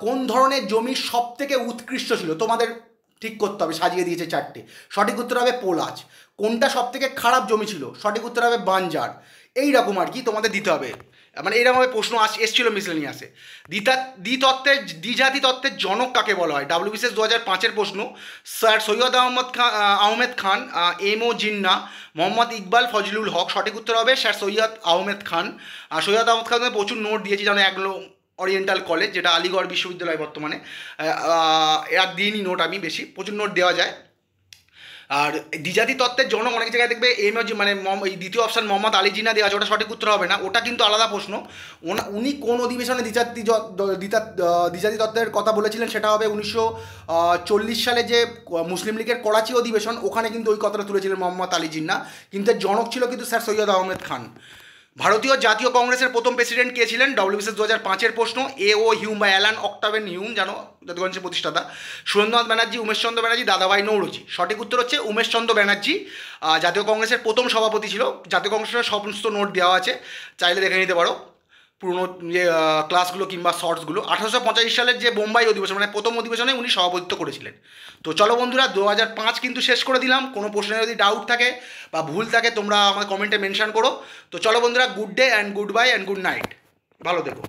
কোন ধরনের জমি সব থেকে উৎকৃষ্ট ছিল, তোমাদের ঠিক করতে হবে। সাজিয়ে দিয়েছে 4টে। সঠিক উত্তর হবে পোলাজ। কোনটা সব থেকে খারাপ জমি ছিল? সঠিক উত্তর হবে বাঞ্জার। এইরকম আর কি তোমাদের দিতে হবে, মানে এইরকমভাবে প্রশ্ন এসেছিল মিসলেনিয়াসে। দ্বিজাতি তত্ত্বের জনক কাকে বলা হয়? ডাব্লিউবিসিএস 2005-এর প্রশ্ন। Sir Syed Ahmed Khan, M O Jinnah, Mohammad Iqbal, Fazlul হক। সঠিক উত্তর হবে স্যার সৈয়দ আহমেদ খান। সৈয়দ আহমেদ খান প্রচুর নোট দিয়েছি, যেমন অ্যাংলো ওরিয়েন্টাল কলেজ, যেটা আলিগড় বিশ্ববিদ্যালয় বর্তমানে, এর দিইনি নোট আমি বেশি, প্রচুর নোট দেওয়া যায়। আর দ্বিজাতি তত্ত্বের জনক অনেক জায়গায় দেখবে মানে এই দ্বিতীয় অপশান মোহাম্মদ আলী জিন্না দেওয়া আছে, ওটা সঠিক উত্তর হবে না, ওটা কিন্তু আলাদা প্রশ্ন। উনি কোন অধিবেশনে দ্বিজাতি তত্ত্বের কথা বলেছিলেন? সেটা হবে 1940 সালে যে মুসলিম লীগের করাচি অধিবেশন, ওখানে কিন্তু ওই কথাটা তুলেছিলেন মোহাম্মদ আলী জিন্না, কিন্তু জনক ছিল কিন্তু স্যার সৈয়দ আহমেদ খান। ভারতীয় জাতীয় কংগ্রেসের প্রথম প্রেসিডেন্ট কে ছিলেন? ডাব্লিউবিসিএস 2005-এর প্রশ্ন। ও হিউম বা অ্যালান অক্টাভেন হিউম, জানো, জাতীয় কংগ্রেসের প্রতিষ্ঠাতা। সুরেন্দ্রনাথ ব্যানার্জি, উমেশচন্দ্র ব্যানার্জি, দাদাভাই নৌরোজি। সঠিক উত্তর হচ্ছে উমেশচন্দ্র ব্যানার্জি, জাতীয় কংগ্রেসের প্রথম সভাপতি ছিল। জাতীয় কংগ্রেসের সমস্ত নোট দেওয়া আছে, চাইলে দেখে নিতে পারো পুরনো যে ক্লাসগুলো কিংবা শর্টসগুলো। 1885 সালের যে বোম্বাই অধিবেশন, মানে প্রথম অধিবেশনে উনি সভাপতিত্ব করেছিলেন। তো চলো বন্ধুরা, 2005 কিন্তু শেষ করে দিলাম। কোনো প্রশ্নে যদি ডাউট থাকে বা ভুল থাকে তোমরা আমার কমেন্টে মেনশন করো। তো চলো বন্ধুরা, good day and good bye and good night, ভালো থেকো।